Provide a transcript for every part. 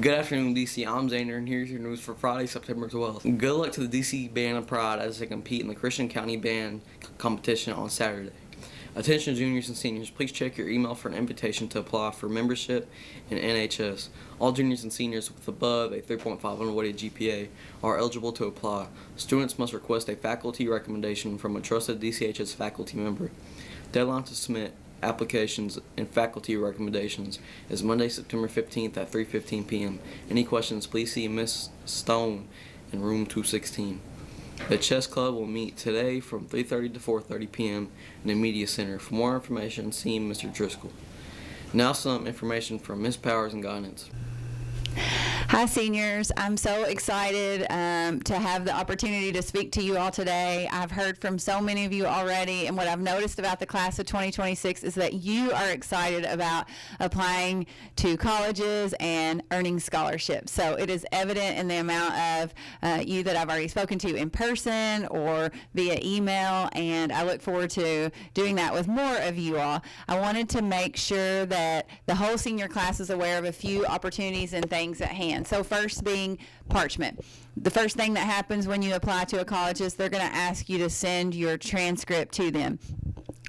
Good afternoon, DC. I'm Xander, and here's your news for Friday, September 12th. Good luck to the DC Band of Pride as they compete in the Christian County Band competition on Saturday. Attention juniors and seniors, please check your email for an invitation to apply for membership in NHS. All juniors and seniors with above a 3.5 unweighted GPA are eligible to apply. Students must request a faculty recommendation from a trusted DCHS faculty member. Deadline to submit applications and faculty recommendations is Monday, September 15th at 3:15 p.m. Any questions, please see Miss Stone in room 216. The chess club will meet today from 3:30 to 4:30 p.m. in the media center. For more information, see Mr. Driscoll. Now some information from Miss Powers and Guidance. Hi seniors, I'm so excited to have the opportunity to speak to you all today. I've heard from so many of you already, and what I've noticed about the class of 2026 is that you are excited about applying to colleges and earning scholarships. So it is evident in the amount of you that I've already spoken to in person or via email, and I look forward to doing that with more of you all. I wanted to make sure that the whole senior class is aware of a few opportunities and things at hand. So first being parchment. The first thing that happens when you apply to a college is they're going to ask you to send your transcript to them.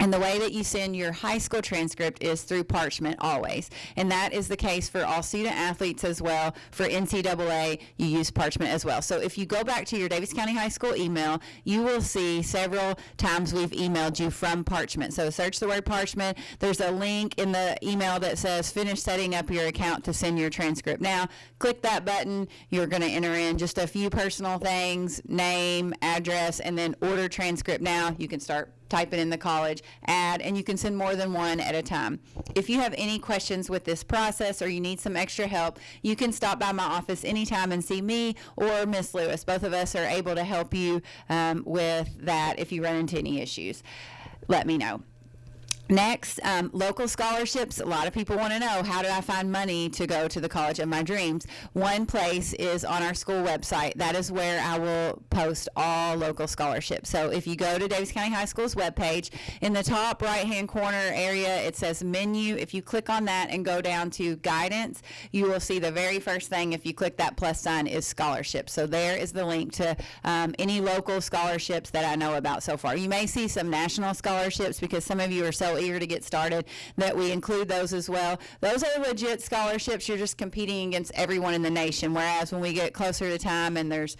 And the way that you send your high school transcript is through parchment always. And that is the case for all student athletes as well. For NCAA, you use parchment as well. So if you go back to your Davis County High School email, you will see several times we've emailed you from parchment. So search the word parchment. There's a link in the email that says finish setting up your account to send your transcript. Now, click that button. You're going to enter in just a few personal things, name, address, and then order transcript now. You can start type it in the college, add, and you can send more than one at a time. If you have any questions with this process or you need some extra help, you can stop by my office anytime and see me or Miss Lewis. Both of us are able to help you with that if you run into any issues. Let me know. Next, local scholarships. A lot of people want to know, how do I find money to go to the college of my dreams? One place is on our school website. That is where I will post all local scholarships. So if you go to Davis County High School's webpage, in the top right-hand corner area, it says menu. If you click on that and go down to guidance, you will see the very first thing, if you click that plus sign, is scholarships. So there is the link to any local scholarships that I know about so far. You may see some national scholarships because some of you are so eager to get started that we include those as well. Those are legit scholarships. You're just competing against everyone in the nation, whereas when we get closer to time and there's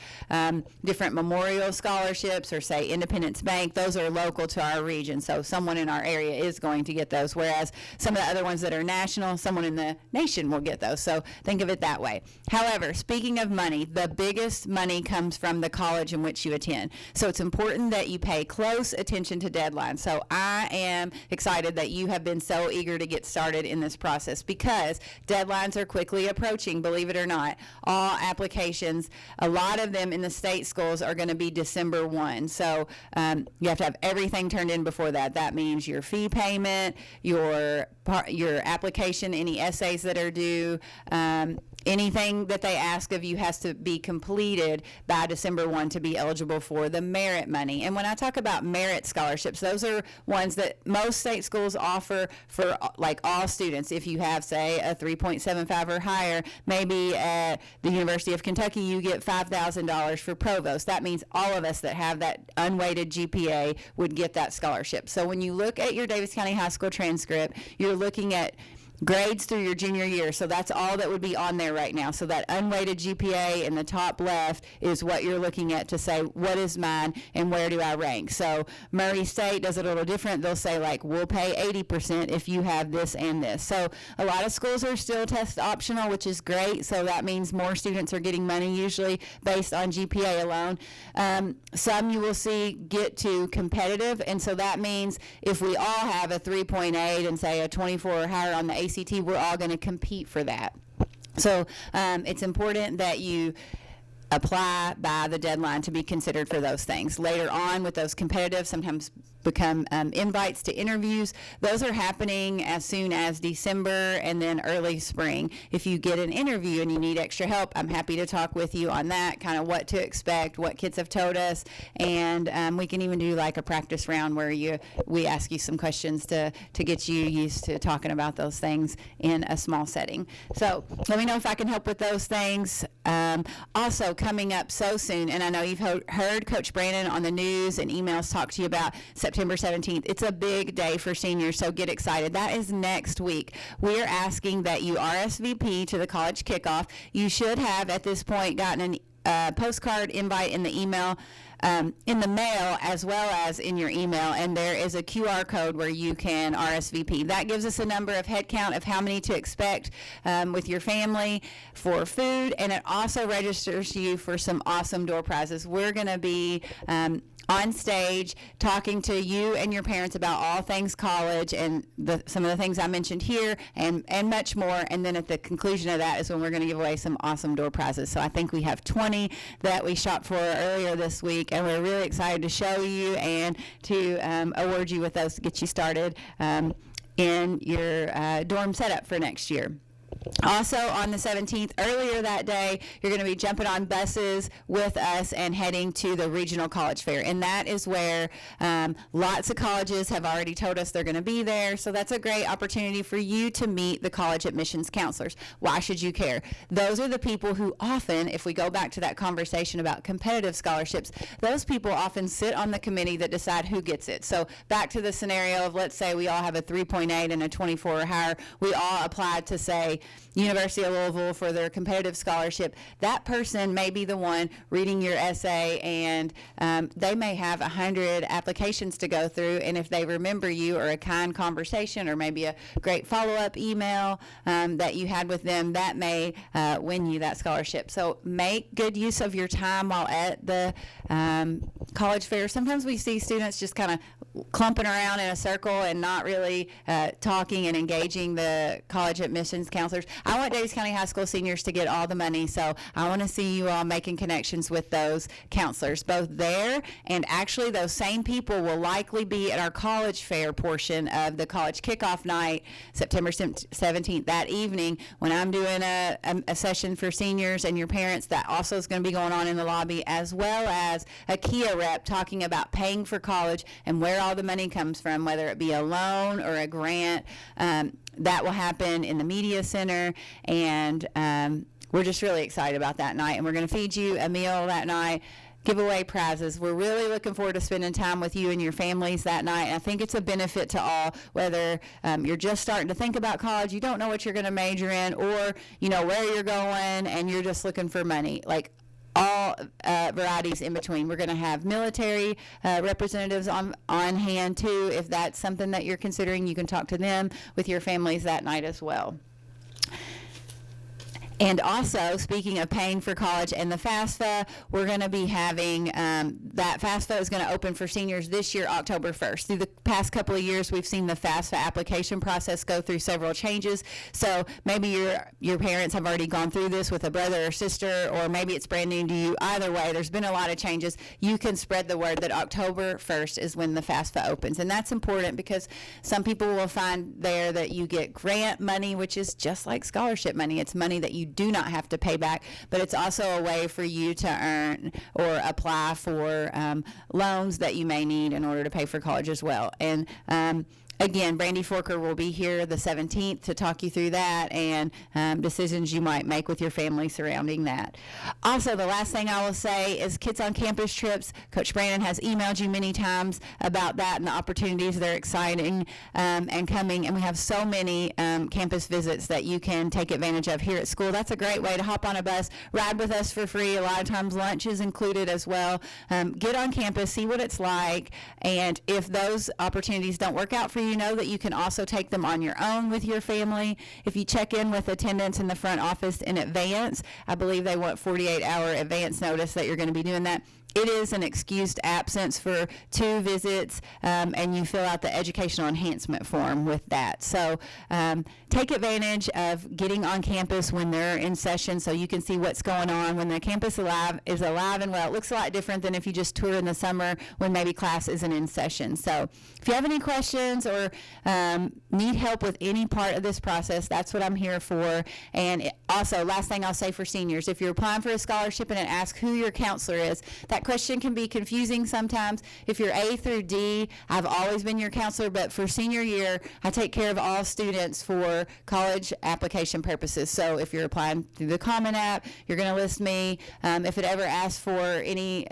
different memorial scholarships or say Independence Bank, those are local to our region, so someone in our area is going to get those, whereas some of the other ones that are national, someone in the nation will get those. So think of it that way. However, speaking of money, the biggest money comes from the college in which you attend. So it's important that you pay close attention to deadlines. So I am excited that you have been so eager to get started in this process because deadlines are quickly approaching, believe it or not. All applications, a lot of them in the state schools, are going to be December 1. So you have to have everything turned in before that. That means your fee payment, your application, any essays that are due, anything that they ask of you has to be completed by December 1 to be eligible for the merit money. And when I talk about merit scholarships, those are ones that most state schools offer for like all students. If you have, say, a 3.75 or higher, maybe at the University of Kentucky you get $5,000 for provost. That means all of us that have that unweighted GPA would get that scholarship. So when you look at your Davis County High School transcript, you're looking at grades through your junior year, so that's all that would be on there right now. So that unweighted GPA in the top left is what you're looking at to say, what is mine and where do I rank? So Murray State does it a little different. They'll say, like, we'll pay 80% if you have this and this. So a lot of schools are still test optional, which is great. So that means more students are getting money, usually based on GPA alone. Some you will see get to competitive, and so that means if we all have a 3.8 and say a 24 or higher on the ACT, we're all going to compete for that. So it's important that you apply by the deadline to be considered for those things. Later on with those competitive, sometimes become invites to interviews. Those are happening as soon as December and then early spring. If you get an interview and you need extra help, I'm happy to talk with you on that, kind of what to expect, what kids have told us, and we can even do like a practice round where we ask you some questions to get you used to talking about those things in a small setting. So let me know if I can help with those things. Also coming up so soon, and I know you've heard Coach Brandon on the news and emails talk to you about September 17th. It's a big day for seniors, so get excited. That is next week. We are asking that you RSVP to the college kickoff. You should have at this point gotten a postcard invite in the email, in the mail as well as in your email, and there is a QR code where you can RSVP. That gives us a number of head count of how many to expect with your family for food, and it also registers you for some awesome door prizes. We're going to be on stage talking to you and your parents about all things college and some of the things I mentioned here and much more. And then at the conclusion of that is when we're going to give away some awesome door prizes. So I think we have 20 that we shot for earlier this week, and we're really excited to show you and to award you with those to get you started in your dorm setup for next year. Also on the 17th, earlier that day, you're going to be jumping on buses with us and heading to the regional college fair. And that is where lots of colleges have already told us they're going to be there. So that's a great opportunity for you to meet the college admissions counselors. Why should you care? Those are the people who often, if we go back to that conversation about competitive scholarships, those people often sit on the committee that decide who gets it. So back to the scenario of, let's say we all have a 3.8 and a 24 or higher. We all applied to, say, University of Louisville for their competitive scholarship. That person may be the one reading your essay, and they may have 100 applications to go through, and if they remember you or a kind conversation or maybe a great follow-up email that you had with them, that may win you that scholarship. So make good use of your time while at the college fair. Sometimes we see students just kind of clumping around in a circle and not really talking and engaging the college admissions counselors. I want Davies County High School seniors to get all the money, so I want to see you all making connections with those counselors, both there and actually those same people will likely be at our college fair portion of the college kickoff night, September 17th, that evening, when I'm doing a session for seniors and your parents. That also is going to be going on in the lobby, as well as a Kia rep talking about paying for college and where all the money comes from, whether it be a loan or a grant. That will happen in the media center, and we're just really excited about that night. And we're going to feed you a meal that night, give away prizes. We're really looking forward to spending time with you and your families that night. And I think it's a benefit to all, whether you're just starting to think about college, you don't know what you're going to major in, or you know where you're going and you're just looking for money. Like, all varieties in between. We're going to have military representatives on hand too. If that's something that you're considering, you can talk to them with your families that night as well. And also, speaking of paying for college and the FAFSA, we're going to be having that FAFSA is going to open for seniors this year, October 1st. Through the past couple of years, we've seen the FAFSA application process go through several changes. So maybe your parents have already gone through this with a brother or sister, or maybe it's brand new to you. Either way, there's been a lot of changes. You can spread the word that October 1st is when the FAFSA opens. And that's important because some people will find there that you get grant money, which is just like scholarship money. It's money that you do not have to pay back, but it's also a way for you to earn or apply for loans that you may need in order to pay for college as well. And again, Brandy Forker will be here the 17th to talk you through that and decisions you might make with your family surrounding that. Also, the last thing I will say is kids on campus trips. Coach Brandon has emailed you many times about that and the opportunities. They're exciting and coming, and we have so many campus visits that you can take advantage of here at school. That's a great way to hop on a bus, ride with us for free. A lot of times lunch is included as well. Get on campus, see what it's like, and if those opportunities don't work out for you, know that you can also take them on your own with your family. If you check in with attendants in the front office in advance, I believe they want 48-hour advance notice that you're going to be doing that. it is an excused absence for 2 visits, and you fill out the educational enhancement form with that. So take advantage of getting on campus when they're in session so you can see what's going on when the campus is alive and well. It looks a lot different than if you just tour in the summer when maybe class isn't in session. So if you have any questions or need help with any part of this process, that's what I'm here for. And also, last thing I'll say for seniors, if you're applying for a scholarship and it asks who your counselor is, that question can be confusing sometimes. If you're A through D, I've always been your counselor, but for senior year, I take care of all students for college application purposes. So if you're applying through the Common App, you're going to list me. If it ever asks for any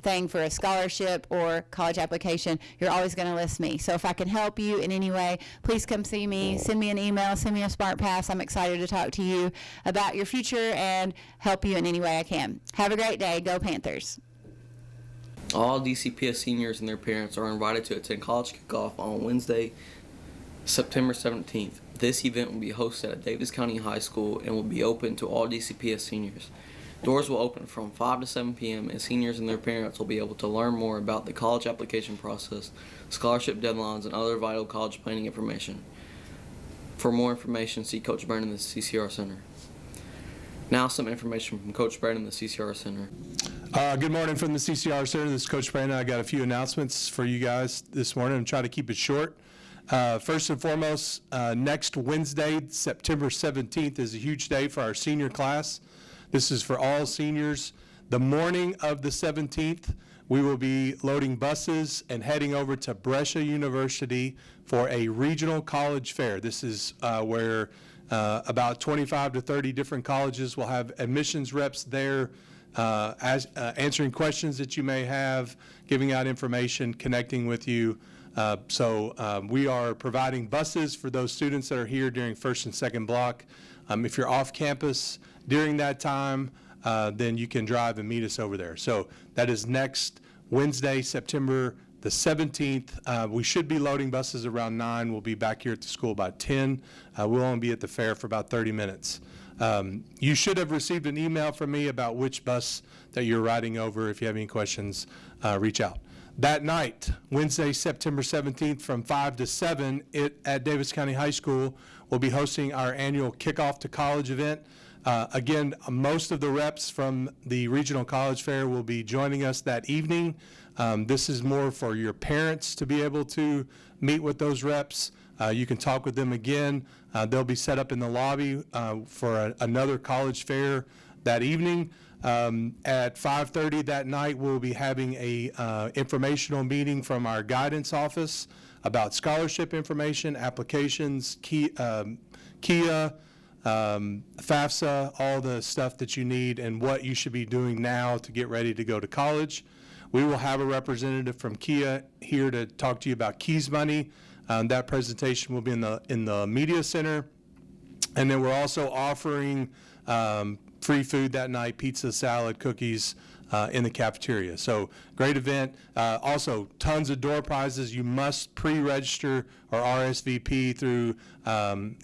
thing for a scholarship or college application, you're always going to list me. So if I can help you in any way, please come see me, send me an email, send me a Smart Pass. I'm excited to talk to you about your future and help you in any way I can. Have a great day. Go Panthers. All DCPS seniors and their parents are invited to attend college kickoff on Wednesday, September 17th. This event will be hosted at Davis County High School and will be open to all DCPS seniors. Doors will open from 5 to 7 p.m. and seniors and their parents will be able to learn more about the college application process, scholarship deadlines, and other vital college planning information. For more information, see Coach Brandon in the CCR Center. Now some information from Coach Brandon in the CCR Center. Good morning from the CCR Center. This is Coach Brandon. I got a few announcements for you guys this morning. I'm trying to keep it short. First and foremost, next Wednesday, September 17th, is a huge day for our senior class. This is for all seniors. The morning of the 17th, we will be loading buses and heading over to Brescia University for a regional college fair. This is where about 25 to 30 different colleges will have admissions reps there, answering questions that you may have, giving out information, connecting with you. So we are providing buses for those students that are here during first and second block. If you're off campus during that time, then you can drive and meet us over there. So that is next Wednesday, September the 17th. We should be loading buses around 9. We'll be back here at the school by 10. We'll only be at the fair for about 30 minutes. You should have received an email from me about which bus that you're riding over. If you have any questions, reach out. That night, Wednesday, September 17th, from 5 to 7 at Davis County High School, we'll be hosting our annual Kickoff to College event. Again, most of the reps from the Regional College Fair will be joining us that evening. This is more for your parents to be able to meet with those reps. You can talk with them again. They'll be set up in the lobby for another college fair that evening. At 5:30 that night, we'll be having a informational meeting from our guidance office about scholarship information, applications, KIA, FAFSA, all the stuff that you need and what you should be doing now to get ready to go to college. We will have a representative from KIA here to talk to you about Keys Money. That presentation will be in the media center. And then we're also offering free food that night, pizza, salad, cookies in the cafeteria. So great event. Also, tons of door prizes. You must pre-register or RSVP through,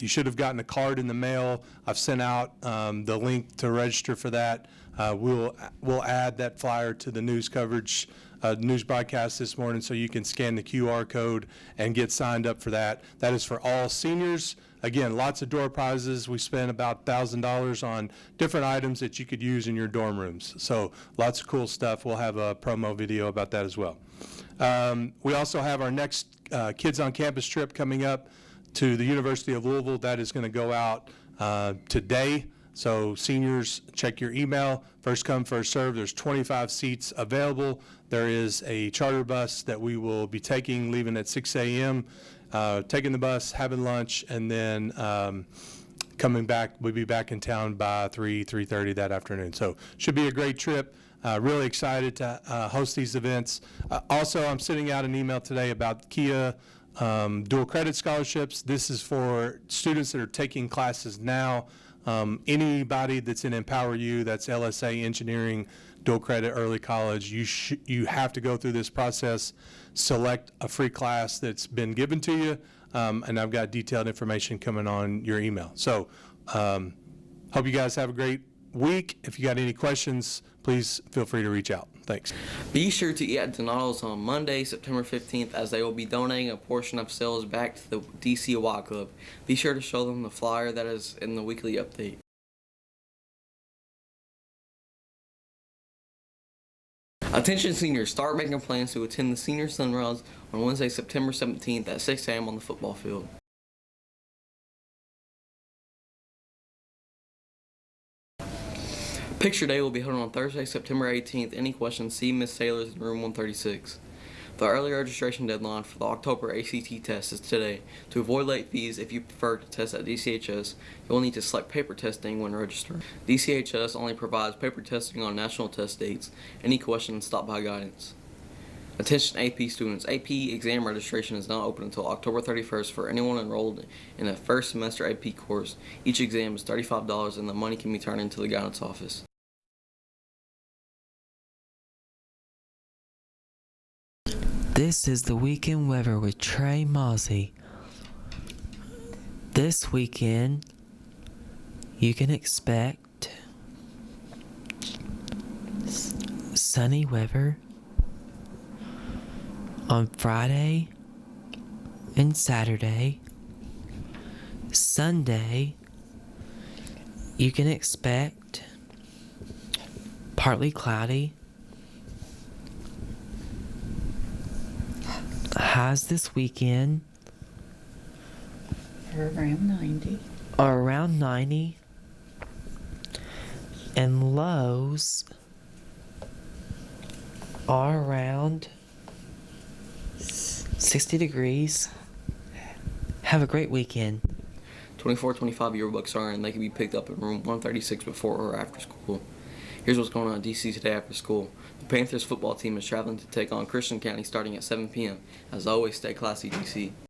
you should have gotten a card in the mail. I've sent out the link to register for that. We'll add that flyer to the news coverage, news broadcast this morning, so you can scan the QR code and get signed up for that. That is for all seniors. Again, lots of door prizes. We spent about $1,000 on different items that you could use in your dorm rooms. So lots of cool stuff. We'll have a promo video about that as well. We also have our next Kids on Campus trip coming up to the University of Louisville. That is going to go out today. So seniors, check your email. First come, first serve. There's 25 seats available. There is a charter bus that we will be taking, leaving at 6 a.m., taking the bus, having lunch, and then coming back. We'll be back in town by 3:30 that afternoon. So should be a great trip. Really excited to host these events. Also, I'm sending out an email today about KIA dual credit scholarships. This is for students that are taking classes now. Anybody that's in Empower U, that's LSA, engineering, dual credit, early college, you have to go through this process, select a free class that's been given to you, and I've got detailed information coming on your email. So hope you guys have a great week. If you got any questions, please feel free to reach out. Thanks. Thanks. Be sure to eat at Donato's on Monday, September 15th, as they will be donating a portion of sales back to the DC Yacht Club. Be sure to show them the flyer that is in the weekly update. Attention seniors, start making plans to attend the Senior Sunrise on Wednesday, September 17th at 6 a.m. on the football field. Picture Day will be held on Thursday, September 18th. Any questions, see Miss Taylor's in room 136. The early registration deadline for the October ACT test is today. To avoid late fees, if you prefer to test at DCHS, you will need to select paper testing when registering. DCHS only provides paper testing on national test dates. Any questions, stop by guidance. Attention AP students, AP exam registration is not open until October 31st for anyone enrolled in a first semester AP course. Each exam is $35 and the money can be turned into the guidance office. This is the weekend weather with Trey Mozzie. This weekend, you can expect sunny weather on Friday and Saturday. Sunday, you can expect partly cloudy. Highs this weekend are around 90, and lows are around 60 degrees. Have a great weekend. 24-25 yearbooks are in. They can be picked up in room 136 before or after school. Here's what's going on in DC today after school. The Panthers football team is traveling to take on Christian County starting at 7 p.m. As always, stay classy, DC.